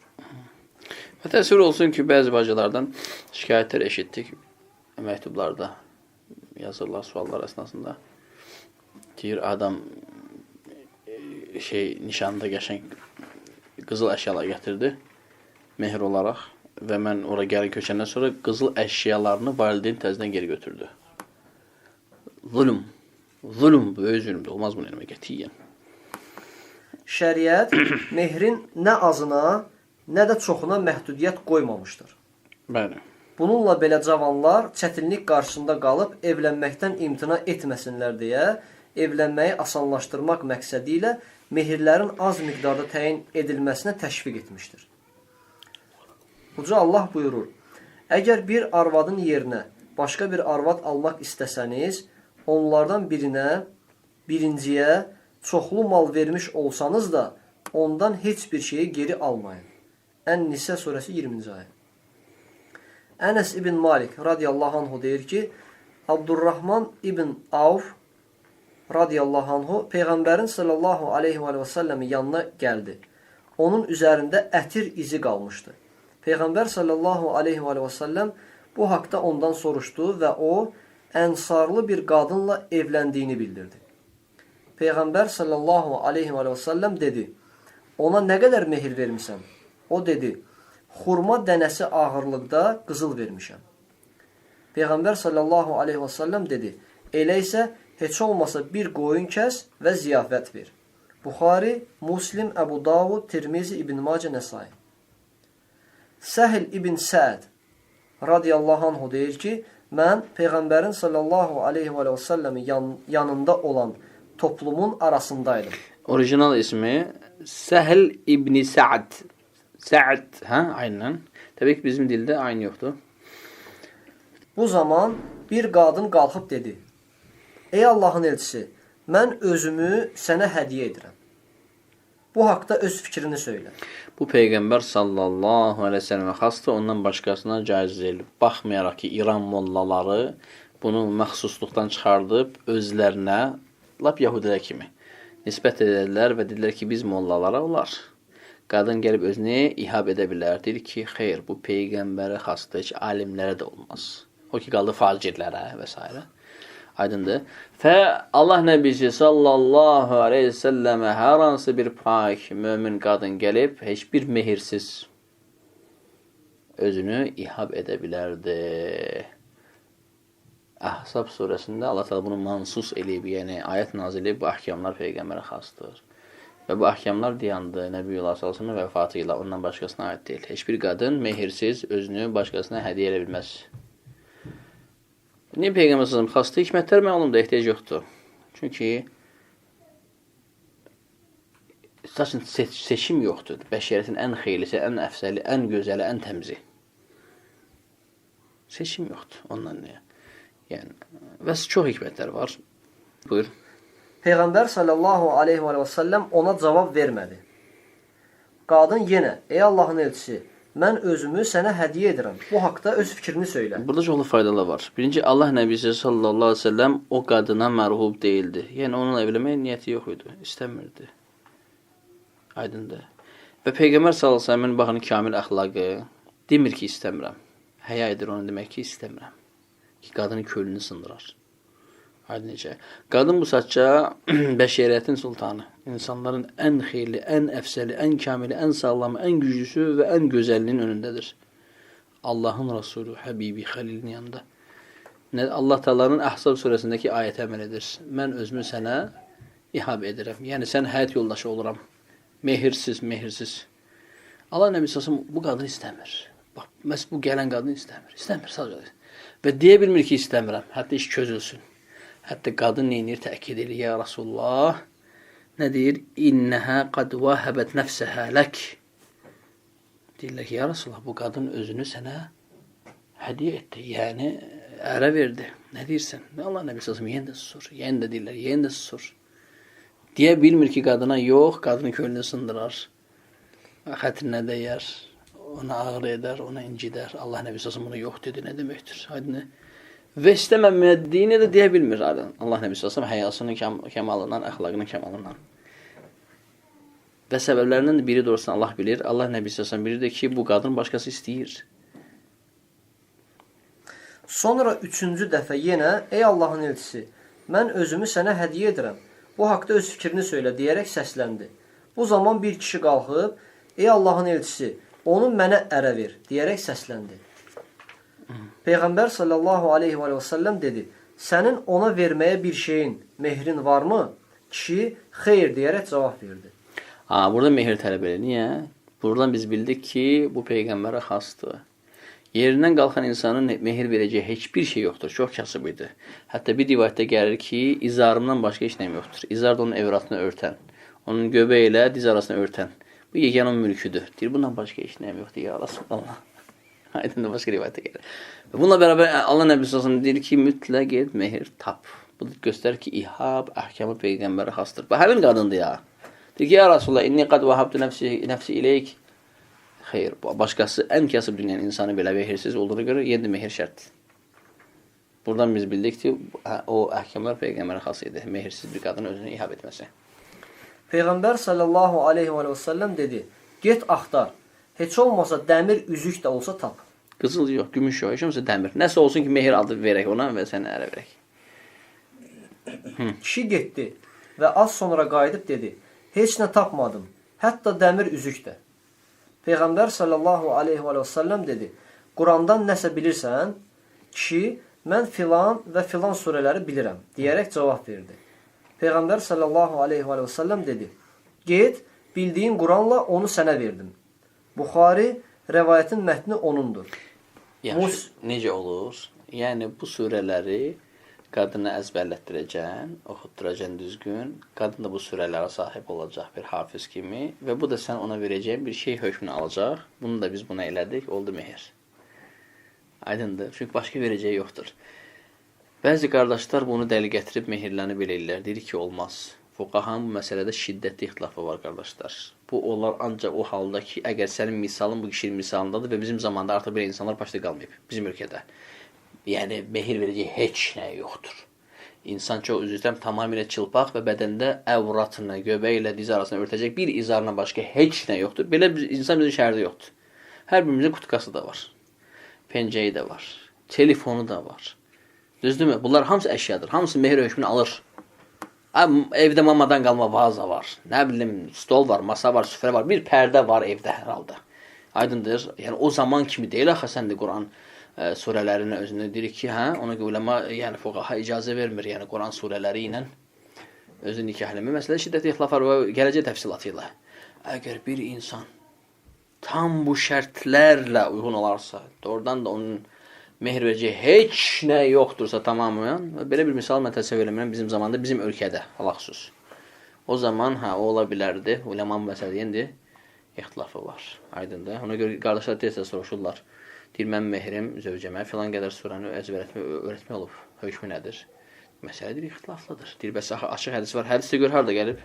Və təsvir olsun ki, bəzi bacılardan şikayətlər eşitdik məktublarda, yazırlar suallar əsnasında. Deyir, adam nişanda qəşəng qızıl əşyalar gətirdi, mehr olaraq və mən ora gəlin köçəndən sonra qızıl əşyalarını valideyn təzdən geri götürdü. Zulüm, böyük zülümdür, olmaz bunu eləmək qətiyyən. Şəriət mehrin nə azına, nə də çoxuna məhdudiyyət qoymamışdır. Bəli. Bununla belə cavanlar çətinlik qarşısında qalıb evlənməkdən imtina etməsinlər deyə evlənməyi asanlaşdırmaq məqsədi ilə mehirlərin az miqdarda təyin edilməsinə təşviq etmişdir. Uca Allah buyurur, əgər bir arvadın yerinə başqa bir arvad almaq istəsəniz, onlardan birinciyə çoxlu mal vermiş olsanız da, ondan heç bir şeyi geri almayın. Ən-Nisə surəsi 20-ci ayə. Ənəs ibn Malik radiyallahu anhu deyir ki, Abdurrahman ibn Avf radiyallahu anhu Peyğəmbərin sallallahu aleyhi və səlləmin yanına gəldi. Onun üzərində ətir izi qalmışdı. Peyğəmbər sallallahu aleyhi və səlləm bu haqda ondan soruşdu və o, ənsarlı bir qadınla evləndiyini bildirdi. Peyğəmbər sallallahu aleyhi və səlləm dedi, ona nə qədər mehir vermisən? O dedi, xurma dənəsi ağırlıqda qızıl vermişəm. Peyğəmbər sallallahu aleyhi və səlləm dedi, elə isə heç olmasa bir qoyun kəs və ziyafət ver. Buxari, Muslim, Əbu Davud, Tirmizi, İbn Macə, Nəsai. Səhl ibn Səd radiyallahu anhu deyir ki, mən Peyğəmbərin sallallahu aleyhi və səlləmin yanında olan toplumun arasındaydım. Orijinal ismi Səhl ibn Səd. Səd, hə? Aynen. Təbii ki, bizim dildə aynı yoxdur. Bu zaman bir qadın qalxıb dedi, ey Allahın elçisi, mən özümü sənə hədiyyə edirəm. Bu haqda öz fikrini söylə. Bu Peyğəmbər sallallahu aleyhi ve sellemə xasdır, ondan başqasına caiz deyil. Baxmayaraq ki, İran mollaları bunu məxsusluqdan çıxardıb özlərinə, lap Yahudilər kimi nisbət edirlər və deyirlər ki, biz mollalara olar. Qadın gəlib özünü ihab edə bilər. Deyir ki, xeyr, bu Peyğəmbərə xasdır, heç alimlərə də olmaz. O ki, qaldı facirlərə və s. Aydındır. Və Allah Nəbisi sallallahu aleyhi ve sellemə hər hansı bir pak, mömin qadın gəlib, heç bir mehirsiz özünü ihab edə bilərdi. Əhzab surəsində Allah təala bunu mansus eləyib, yəni ayət nazil eləyib, bu əhkamlar Peyğəmbərə xasdır. Və bu əhkamlar deyandı Nəbiyyullah sallallahu aleyhi ve sellem vəfatı ilə ondan başqasına aid deyil. Heç bir qadın mehirsiz özünü başqasına hədiyyə edə bilməz. Niyə Peyğəmbər sallallahu xastı? Hikmətlər məlumdur, ehtiyac yoxdur. Çünki seçim yoxdur. Bəşəriyyətin ən xeylisi, ən əfsəli, ən gözəli, ən təmizi. Seçim yoxdur. Ondan niyə? Yəni, və çox hikmətlər var. Buyur. Peyğəmbər sallallahu aleyhi və səlləm ona cavab vermədi. Qadın yenə, ey Allahın elçisi, mən özümü sənə hədiyyə edirəm. Bu haqda öz fikrini söylə. Burada çoxlu faydalar var. Birinci, Allah Nəbisi sallallahu aleyhi ve sellem o qadına mərhub deyildi. Yəni, onunla evlənməyə niyyəti yox idi. İstəmirdi. Aydındır. Və Peyğəmbər sallallahu aleyhi ve sellemin baxın kamil əxlaqı demir ki, istəmirəm. Həya edir onu demək ki, istəmirəm. Ki, qadının kölünü sındırar. Aydın necə. Qadın bu saçca bəşəriyyətin sultanı. İnsanların ən xeyirli, ən əfsəli, ən kamili, ən sağlamı, ən güclüsü və ən gözəllinin önündədir. Allahın Rasulü, Həbibi, Xəlilin yanında. Allah Taala'nın Əhzab surəsindəki ayətə əməl edir. Mən özümü sənə ihab edirəm. Yəni, sən həyat yoldaşı oluram. Mehirsiz, mehirsiz. Allah Nəbisi bu qadını istəmir. Bax, məhz bu gələn qadını istəmir. İstəmir, sadəcə. Və deyə bilmir ki, istəmirəm. Hətta iş çözülsün. Hətta qadın neyinir, təkid edir, ya Rasulullah, nə deyir? İnnəhə qad vahəbət nəfsəhə lək. Deyirlər ki, ya Rasulullah, bu qadın özünü sənə hədiyyə etdi, yəni ərə verdi. Nə deyirsən? Allah Nəbisi sallallahu yenə də susur, yenə də deyirlər, yenə də susur. Deyə bilmir ki, qadına yox, qadının könlünü sındırar, xətrinə dəyər, ona ağrı edər, ona incidər. Allah Nəbisi sallallahu bunu yox dedi, nə deməkdir? Aydın. Və istəməmədiyini də deyə bilmir. Allah Nəbisi sallallahu həyasının kəmalından, əxlaqının kəmalından. Və səbəblərindən biri doğrusu Allah bilir. Allah Nəbisi sallallahu bilir də ki, bu qadın başqası istəyir. Sonra üçüncü dəfə yenə, ey Allahın elçisi, mən özümü sənə hədiyyə edirəm. Bu haqda öz fikrini söylə, deyərək səsləndi. Bu zaman bir kişi qalxıb, ey Allahın elçisi, onu mənə ərə ver, deyərək səsləndi. Peyğəmbər sallallahu aleyhi və səlləm dedi, sənin ona verməyə bir şeyin, mehrin varmı? Kişi, xeyr deyərək cavab verdi. Burada mehir tələb edir. Niyə? Buradan biz bildik ki, bu Peyğəmbərə xasdır. Yerindən qalxan insanın mehir verəcəyi heç bir şey yoxdur. Çox kasıb idi. Hətta bir rivayətdə gəlir ki, izarımdan başqa heç nəyim yoxdur. İzar da onun evratını örtən. Onun göbəyi ilə diz arasını örtən. Bu yeganə mülküdür. Deyir, bundan başqa heç nəyim yoxdur. Ya Rasulullah. Aydın da başqa rivayətə gəlir. Bununla bərabər Allah Nəbisi sallallahu deyir ki, mütləq et, mehir tap. Bu göstərir ki, ihab, əhkamı Peyğəmbərə xasdır. Bu həmin qadındır ya. Deyir ki, ya Rasulullah, inni qad vahabtu nəfsi iləyik. Xeyr, başqası ən kasıb dünyanın insanı belə mehirsiz olduğuna görə 7 mehir şərtdir. Buradan biz bildik ki, o əhkamlar Peyğəmbərə xas idi. Mehirsiz bir qadın özünü ihab etməsi. Peyğəmbər sallallahu aleyhi və səlləm dedi, get axtar, heç olmasa dəmir üzük də olsa tap. Qızıl yox, gümüş yox, heç olmasa dəmir. Nəsə olsun ki, mehir adı verək ona və səni ərə verək. Kişi getdi və az sonra qayıdıb dedi, heç nə tapmadım, hətta dəmir üzük də. Peyğəmbər sallallahu aleyhi və səlləm dedi, Qurandan nəsə bilirsən? Kişi, mən filan və filan surələri bilirəm, deyərək cavab verdi. Peyğəmbər sallallahu aleyhi və səlləm dedi, get, bildiyin Quranla onu sənə verdim. Buxari, rəvayətin mətni onundur. Yaxşı, necə olur? Yəni, bu surələri qadına əzbərlətdirəcəkən, oxutduracaqən düzgün, qadın da bu surələrə sahib olacaq bir hafiz kimi və bu da sən ona verəcəyin bir şey hökmünü alacaq. Bunu da biz buna elədik, oldu mehir. Aydındır, çünki başqa verəcəyi yoxdur. Bəzi qardaşlar bunu dəli gətirib mehirlərini belə eləyirlər. Deyir ki, olmaz. Fuqahanın bu məsələdə şiddətli ixtilafı var, qardaşlar. Bu onlar ancaq o halda ki, əgər sənin misalın bu kişinin misalındadır və bizim zamanda artıq belə insanlar başda qalmayıb, bizim ölkədə. Yəni, mehir verəcək heç nə yoxdur. İnsan çox üzrəm tamamilə çılpaq və bədəndə əvratına, göbək ilə diz arasına örtəcək bir izarına başqa heç nə yoxdur. Belə insan bizim şəhərdə yoxdur. Hər birimizin kutkası da var. Pencəyi də var. Telefonu da var. Düzdürmü? Bunlar hamısı əşyadır. Hamısı mehir hökmünü alır. Evdə mamadan qalma vaza var. Nə bilim, stol var, masa var, süfrə var. Bir pərdə var evdə hər halda. Aydındır. Yəni, o zaman kimi deyil, axı sən də Quran surələrini özünü deyirik ki, ona ulema, yəni fuqaha icazə vermir, yəni Quran surələri ilə özü nikahləmə. Məsələ şiddətli ixtilaf var və gələcək təfsilatı ilə. Əgər bir insan tam bu şərtlərlə uyğun olarsa, doğrudan da onun mehir verəcək heç nə yoxdursa tamamən, belə bir misal mən təsəvvür eləmirəm bizim zamanda, bizim ölkədə, xüsus. O zaman, o ola bilərdi, ulemanın məsələyində ixtilafı var, aydındır. Ona görə qardaşlar tez-tez soruşurlar. Deyir, mən mehrim zövcəmə filan qədər surəni öyrətmək olub, hökmü nədir? Məsələ deyir, ixtilaflıdır. Deyir, bəs açıq hədis var, hədis də gör, harada gəlib?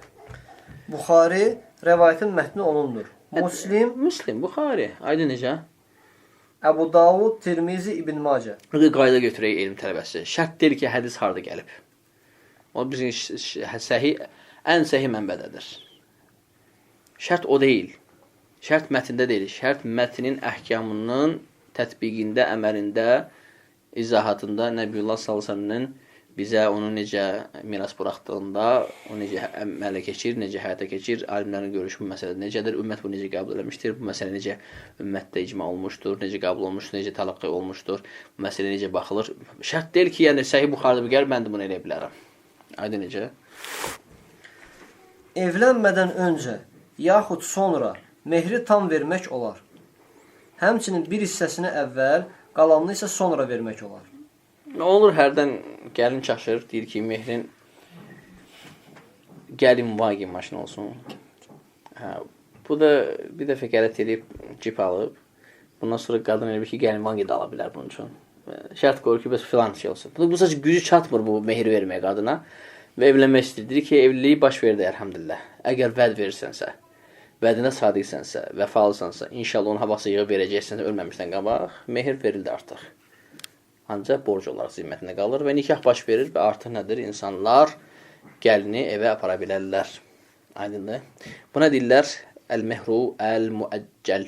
Buxari, rəvayətin mətni onundur. Müslim, Buxari, aydın necə? Əbu Davud, Tirmizi, İbn Macə. Qayda götürək elm tələbəsi. Şərt deyil ki, hədis harada gəlib. O bizim ən səhi mənbədədir. Şərt o deyil. Şərt mətndə deyil. Şərt mətnin əhkamının tətbiqində, əməlində, izahatında Nəbiyullah s.ə.v-nin bizə onu necə miras buraxdığında, o necə əmələ keçir, necə həyata keçir, alimlərin görüşü bu məsələdə necədir, ümmət bu necə qəbul eləmişdir, bu məsələ necə ümmətdə icma olmuşdur, necə qəbul olmuşdur, necə tələqqi olmuşdur, bu məsələ necə baxılır. Şərt deyil ki, yəni Səhih Buxarıda bir gəlir, mən də bunu eləyə bilərəm. Aydın necə? Evlənmədən öncə, yaxud sonra mehri tam vermək olar. Həmçinin bir hissəsini əvvəl, qalanını isə sonra vermək olar. Olur, hərdən gəlin çaşır, deyir ki, mehrin gəlin vagin maşını olsun. Bu da bir dəfə qələt edib, cip alıb. Bundan sonra qadın elə bir ki, gəlin vagin də ala bilər bunun üçün. Şərt qoyur ki, bəs filan şey olsun. Bu saç gücü çatmır bu mehri verməyə qadına və evlənmək istəyir. Deyir ki, evliliyi baş verdi, əlhəmdülillah. Əgər vəd verirsənsə, vədinə sadiqsənsə, vəfalısansa, inşallah onun havası yığıb verəcəksənsə, ölməmişdən qabaq, mehir verildi artıq. Ancaq borc olaraq zimmətinə qalır və nikah baş verir və artıq nədir? İnsanlar gəlini evə apara bilərlər. Aydındır. Buna deyirlər əl-mehru əl-muəccəl.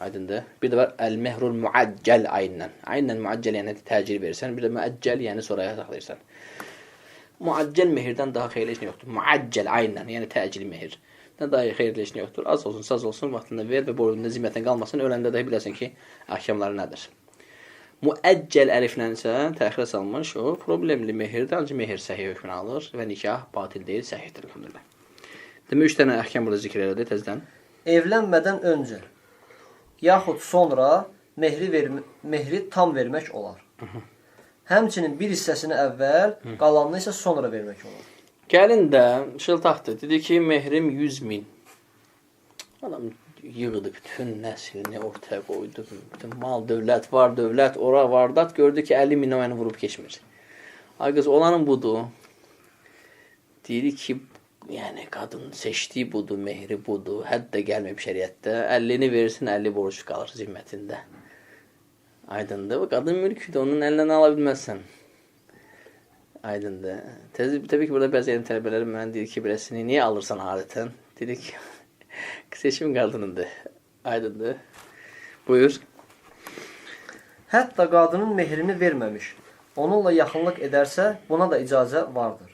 Aydındır. Bir də var əl-mehrul muəccəl ayından. Ayından muəccəl yəni təcil verirsən. Bir də müəccəl yəni sonraya saxlayırsan. Muəccəl mehirdən daha xeyirli heç nə yoxdur. Muəccəl ayından yəni təcil mehir. Daha xeyirli heç nə yoxdur. Az olsun, saz olsun, vaxtında ver və borcunda zimmətinə qalmasın. Öləndə də biləsən ki, əhkamları nədir? Müəccəl əliflənsə, təxirə salınmış, o problemli mehirdir, ancaq mehir səhih hökmünü alır və nikah batil deyil, səhihdir. Demək, 3 dənə əhkam burada zikr elədi təzdən. Evlənmədən öncə, yaxud sonra mehri tam vermək olar. Həmçinin bir hissəsini əvvəl, qalanını isə sonra vermək olar. Gəlin də şıltaqdır, dedi ki, mehrim 100.000. Adam yığdı bütün nəslini ortaya qoydu. Bütün mal, dövlət, var dövlət, ora vardat gördü ki 50.000 onu vurub keçmir. Ay qız, olanın budur. Deyir ki, yəni qadın seçdiyi budur, mehri budur, hədd də gəlməyib şəriətdə. 50-ni verirsin, 50 borc qalır zimmətində. Aydındır. Bu qadın mülküdür, onun əlindən ala bilməzsən. Aydındır. Təbii ki, burada bəzi elm tələbələri mənə deyir ki, birəsini niyə alırsan adətən? Dedik ki, seçim qadınındır. Aydındır. Buyur. Hətta qadının mehrini verməmiş, onunla yaxınlıq edərsə, buna da icazə vardır.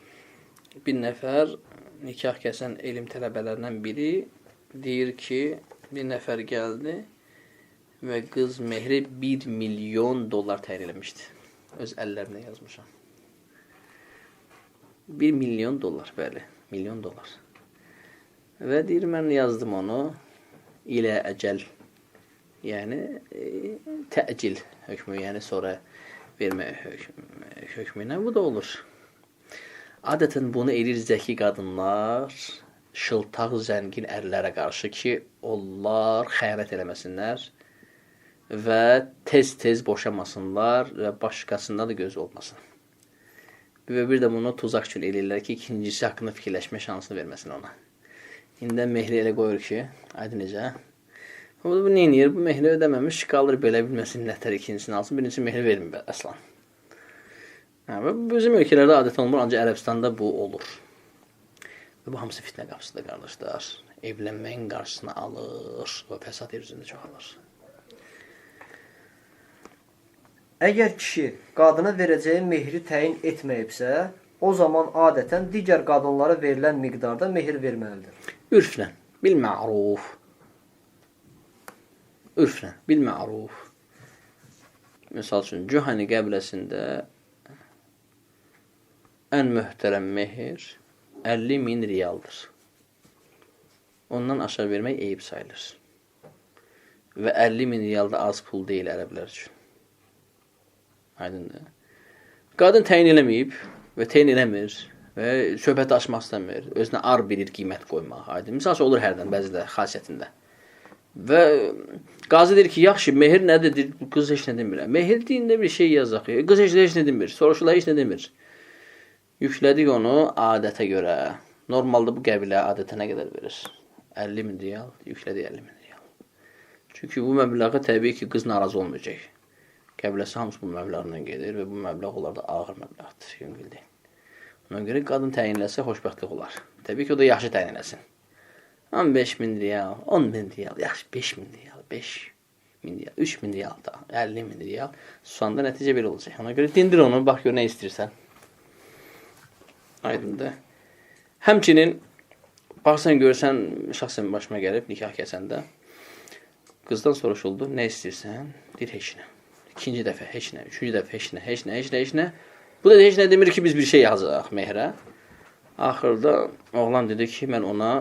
Bir nəfər nikah kəsən elm tələbələrindən biri deyir ki, bir nəfər gəldi və qız mehri $1 milyon təyin eləmişdi. Öz əllərinə yazmışam. $1 milyon, bəli, $1 milyon. Və deyir, mən yazdım onu ilə əcəl, yəni təcil hökmü, yəni sonra vermə hökmünə, bu da olur. Adətən bunu edir zəki qadınlar, şıltaq, zəngin ərlərə qarşı ki, onlar xəyanət eləməsinlər və tez-tez boşamasınlar və başqasında da göz olmasın. Və bir də bunu tuzaq üçün eləyirlər ki, ikincisi haqqında fikirləşmə şansını verməsin ona. İndi mehri elə qoyur ki, aydın necə? Bu nə edir? Bu mehri ödəməmiş, qalır belə bilməsin, nətər ikincisini alsın, birincisi mehri vermir əslan. Bizim ölkələrdə adətən olmur, ancaq Ərəbistanda bu olur. Və bu hamısı fitnə qapısıdır, qardaşlar. Evlənməyin qarşısını alır və fəsad üzündə çoxalır. Əgər kişi qadına verəcəyi mehri təyin etməyibsə, o zaman adətən digər qadınlara verilən miqdarda mehir verməlidir. Ürflə, bil-ma'ruf. Ürflə, bil-ma'ruf. Misal üçün, Cühəni qəbiləsində ən möhtərəm mehir 50.000 riyaldır. Ondan aşağı vermək eyib sayılır. Və 50.000 riyal da az pul deyil ərəblər üçün. Aydındır. Qadın təyin eləməyib və təyin eləmir və söhbəti açmaq istəmir. Özünə ar bilir qiymət qoymaq. Aydın. Misal olur hərdən, bəzi də xasiyyətində. Və qazı deyir ki, yaxşı, mehir nədir? Deyir, qız heç nə demir. Mehir deyində bir şey yazaq. Qız heç nə demir. Soruşurlar, heç nə demir. Yüklədik onu adətə görə. Normalda bu qəbilə adətə nə qədər verir? 50.000 riyal. Yüklədik 50.000 riyal. Çünki bu məbləğə təbii ki, qız narazı olmayacaq. Qəbiləsi hamısı bu məbləğlə gedir və bu məbləğ olar da ağır məbləğdir. Yüngül deyil. Ona görə qadın təyinləsə xoşbəxtlik olar. Təbii ki, o da yaxşı təyin eləsin. 15.000 riyal, 10.000 riyal, yaxşı 5.000 riyal, 5.000 riyal, 3.000 riyal da, 50.000 riyal. Susanda nəticə belə olacaq. Ona görə dindir onu, bax gör nə istəyirsən. Aydındır. Həmçinin, baxsan görsən, şəxsən başıma gəlib nikah kəsəndə, qızdan soruşuldu, nə istəyirsən? Deyir, heç nə. İkinci dəfə, heç nə. Üçüncü dəfə, heç nə, heç nə, heç nə, heç nə. Bu da heç nə demir ki, biz bir şey yazacaq mehrə. Axırda oğlan dedi ki, mən ona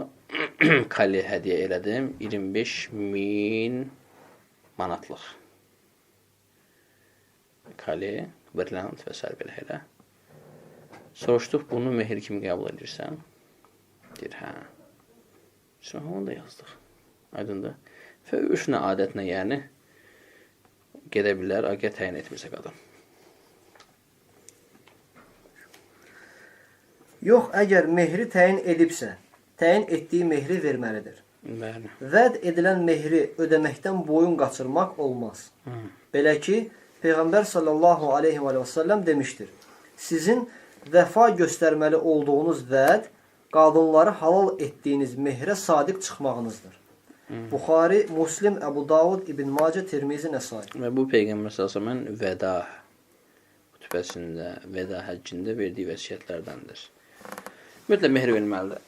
kali hədiyyə elədim. 25.000 manatlıq. Kali, brilliant və s. belə elə. Soruşduq, bunu mehir kimi qəbul edirsən? Deyir, hə. Sonra onu da yazdıq. Aydındır. Və ürfnə adətinə yəni gedə bilər, əgər təyin etmirsə qadın. Yox, əgər mehri təyin edibsə, təyin etdiyi mehri verməlidir. Bəli. Vəd edilən mehri ödəməkdən boyun qaçırmaq olmaz. Belə ki, Peyğəmbər sallallahu aleyhi və səlləm demişdir. Sizin vəfa göstərməli olduğunuz vəd, qadınları halal etdiyiniz mehrə sadiq çıxmağınızdır. Buxari, Muslim, Əbu Davud, İbn Macə, Tirmizi, Nəsai. Və bu Peyğəmbər s.ə.v-in vəda xütbəsində, vəda həccində verdiyi vəsiyyətlərdəndir. Mütləq mehr verilməlidir.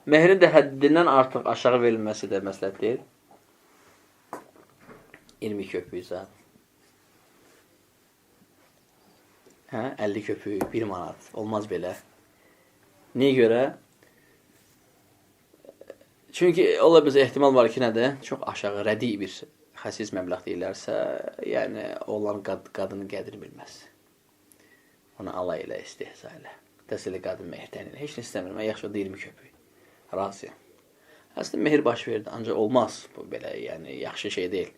Mehrin də həddindən artıq aşağı verilməsi də məsləhət deyil. 20 köpük zat. 50 köpük, 1 manat. Olmaz belə. Niyə görə? Çünki ola bizə ehtimal var ki, nədir? Çox aşağı, rədi bir xəsis məbləğ deyirlərsə, yəni olan qadını qədrini bilməz. Ona alay ilə, istihza ilə. Təsəli qadın mehirdən ilə. Heç nə istəmirəm, yaxşı da 20 köpük. Razıyam. Əslində mehir baş verdi, ancaq olmaz. Bu belə, yəni yaxşı şey deyil.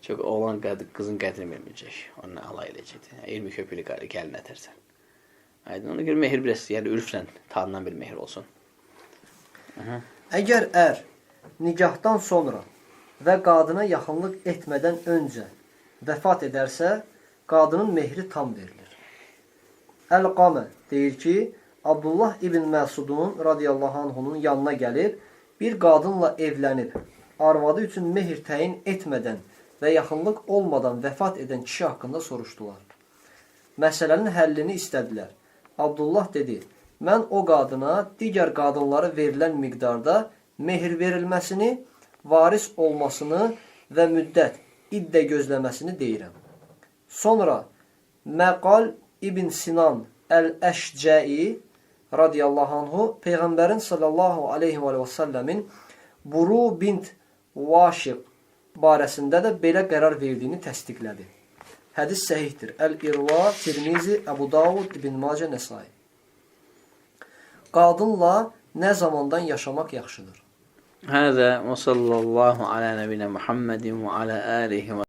Çünki olan qızın qədrini bilməyəcək. Onunla alay eləyəcək. 20 köpüklü gəlin ətərsən. Aydın, ona görə mehir biraz, yəni ürflə tanınan bir mehir olsun. Əgər ər nikahdan sonra və qadına yaxınlıq etmədən öncə vəfat edərsə, qadının mehri tam verilir. Əl-Qamə deyir ki, Abdullah ibn Məsudun radiyallahu anhunun yanına gəlib, bir qadınla evlənib, arvadı üçün mehir təyin etmədən və yaxınlıq olmadan vəfat edən kişi haqqında soruşdular. Məsələnin həllini istədilər. Abdullah dedi, mən o qadına digər qadınlara verilən miqdarda mehir verilməsini, varis olmasını və müddət, iddə gözləməsini deyirəm. Sonra Məqal ibn Sinan Əl-Əşcəi radiyallahu anhu Peyğəmbərin sallallahu aleyhi və səlləmin Buru bint Vaşiq barəsində də belə qərar verdiyini təsdiqlədi. Hədis səhihdir. Əl-İrva, Tirmizi, Əbu Davud, İbn Macə, Nəsai. Qadınla nə zamandan yaşamaq yaxşıdır? Həzə və sallallahu alə nəbinə Muhammedin və alə alihi və